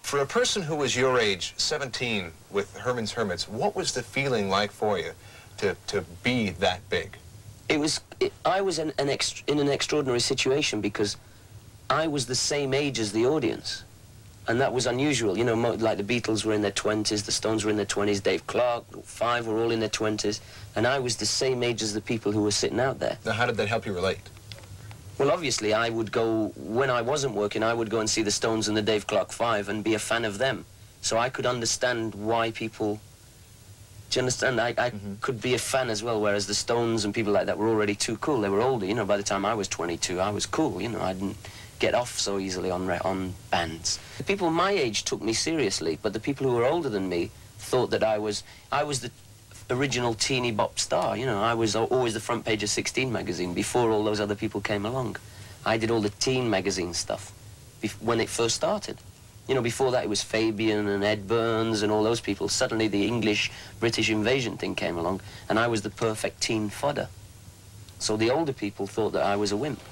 For a person who was your age, 17, with Herman's Hermits, what was the feeling like for you to be that big? I was in an extraordinary situation because I was the same age as the audience. And that was unusual. You know, like the Beatles were in their 20s, the Stones were in their 20s, Dave Clark, Five were all in their 20s. And I was the same age as the people who were sitting out there. Now, how did that help you relate? Well, obviously, I would go, when I wasn't working, I would go and see the Stones and the Dave Clark Five and be a fan of them. So I could understand why people... Do you understand? I could be a fan as well, whereas the Stones and people like that were already too cool. They were older, you know. By the time I was 22, I was cool, you know. I didn't get off so easily on bands. The people my age took me seriously, but the people who were older than me thought that I was the original teeny bop star, you know. I was always the front page of 16 magazine before all those other people came along. I did all the teen magazine stuff when it first started. You know, before that it was Fabian and Ed Burns and all those people. Suddenly the English-British invasion thing came along, and I was the perfect teen fodder. So the older people thought that I was a wimp.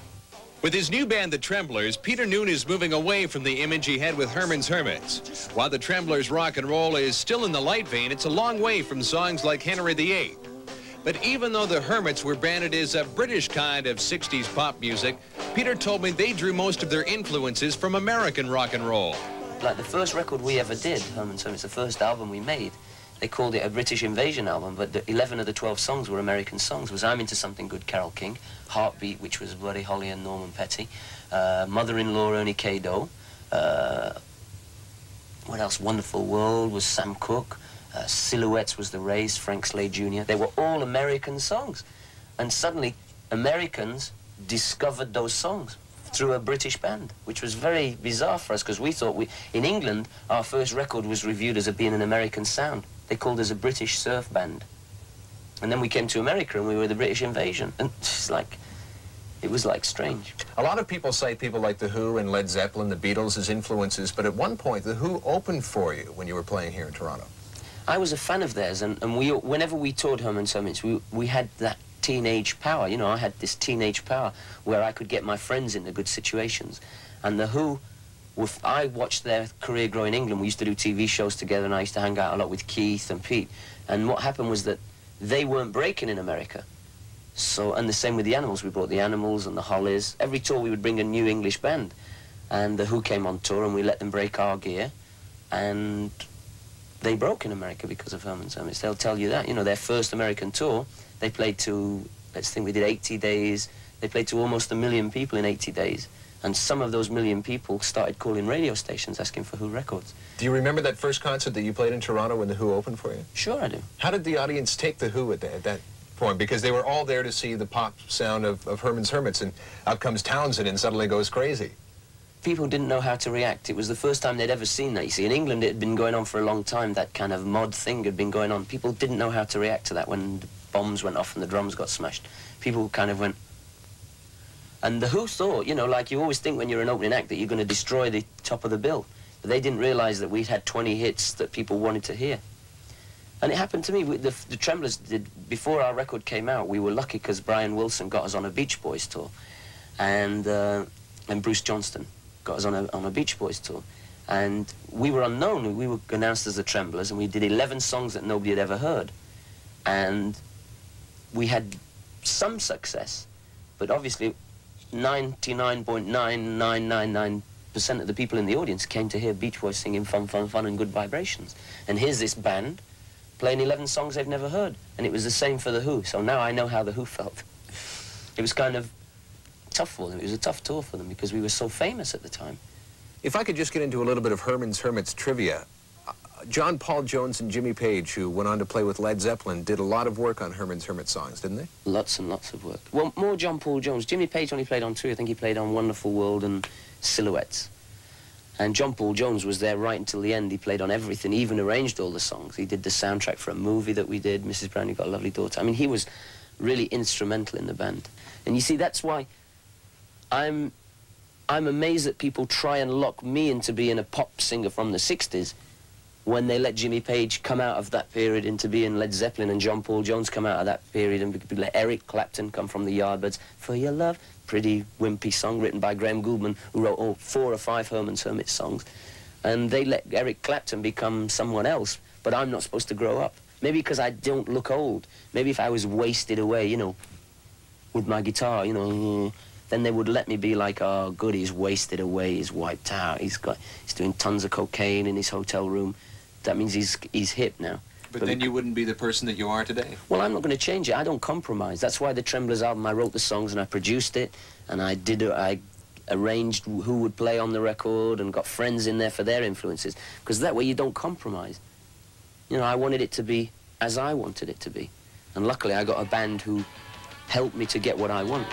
With his new band, the Tremblers, Peter Noone is moving away from the image he had with Herman's Hermits. While the Tremblers' rock and roll is still in the light vein, it's a long way from songs like Henry VIII. But even though the Hermits were branded as a British kind of 60s pop music, Peter told me they drew most of their influences from American rock and roll. Like the first record we ever did, Herman's Hermits, the first album we made, they called it a British Invasion album, but 11 of the 12 songs were American songs. It was I'm Into Something Good, Carole King, Heartbeat, which was Buddy Holly and Norman Petty, Mother-in-Law, Ernie K. Doe, what else? Wonderful World was Sam Cooke, Silhouettes was The Rays, Frank Slade Jr. They were all American songs. And suddenly, Americans discovered those songs through a British band, which was very bizarre for us, because we thought in England, our first record was reviewed as being an American sound. They called us a British surf band. And then we came to America and we were the British Invasion. And it was like strange. A lot of people cite people like The Who and Led Zeppelin, the Beatles as influences, but at one point, The Who opened for you when you were playing here in Toronto. I was a fan of theirs, and whenever we toured Herman's Hermits, we had that teenage power. You know, I had this teenage power where I could get my friends into good situations. And The Who, I watched their career grow in England. We used to do TV shows together, and I used to hang out a lot with Keith and Pete. And what happened was that they weren't breaking in America. So, and the same with the Animals. We brought the Animals and the Hollies. Every tour we would bring a new English band. And The Who came on tour, and we let them break our gear. And they broke in America because of Herman's Hermits. They'll tell you that. You know, their first American tour, they played to, let's think we did 80 days. They played to almost 1 million people in 80 days. And some of those 1 million people started calling radio stations asking for Who records. Do you remember that first concert that you played in Toronto when The Who opened for you? Sure, I do. How did the audience take The Who at that point? Because they were all there to see the pop sound of Herman's Hermits, and out comes Townsend and suddenly goes crazy. People didn't know how to react. It was the first time they'd ever seen that. You see, in England it had been going on for a long time. That kind of mod thing had been going on. People didn't know how to react to that when the bombs went off and the drums got smashed. People kind of went... And The Who thought, you know, like you always think when you're an opening act that you're going to destroy the top of the bill. But they didn't realise that we'd had 20 hits that people wanted to hear. And it happened to me. The Tremblers did, before our record came out, we were lucky because Brian Wilson got us on a Beach Boys tour. And Bruce Johnston got us on a Beach Boys tour. And we were unknown. We were announced as the Tremblers, and we did 11 songs that nobody had ever heard. And we had some success, but obviously 99.9999% of the people in the audience came to hear Beach Boys singing Fun, Fun, Fun and Good Vibrations. And here's this band playing 11 songs they've never heard. And it was the same for The Who. So now I know how The Who felt. It was kind of tough for them. It was a tough tour for them because we were so famous at the time. If I could just get into a little bit of Herman's Hermits trivia. John Paul Jones and Jimmy Page, who went on to play with Led Zeppelin, did a lot of work on Herman's Hermit songs, didn't they? Lots and lots of work. Well, more John Paul Jones. Jimmy Page only played on 2. I think he played on Wonderful World and Silhouettes. And John Paul Jones was there right until the end. He played on everything. He even arranged all the songs. He did the soundtrack for a movie that we did, Mrs. Brown, You Got a Lovely Daughter. I mean, he was really instrumental in the band. And you see, that's why I'm amazed that people try and lock me into being a pop singer from the 60s when they let Jimmy Page come out of that period into being Led Zeppelin and John Paul Jones come out of that period and let Eric Clapton come from the Yardbirds. For Your Love, pretty wimpy song written by Graham Gouldman, who wrote 4 or 5 Herman's Hermits songs. and they let Eric Clapton become someone else, but I'm not supposed to grow up. Maybe because I don't look old. Maybe if I was wasted away, you know, with my guitar, you know, then they would let me be like, oh, good, he's wasted away, he's wiped out, he's doing tons of cocaine in his hotel room. That means he's hip now. But then you wouldn't be the person that you are today. Well, I'm not going to change it. I don't compromise. That's why the Tremblers album, I wrote the songs and I produced it, and I arranged who would play on the record and got friends in there for their influences, because that way you don't compromise. You know, I wanted it to be as I wanted it to be. And luckily I got a band who helped me to get what I want.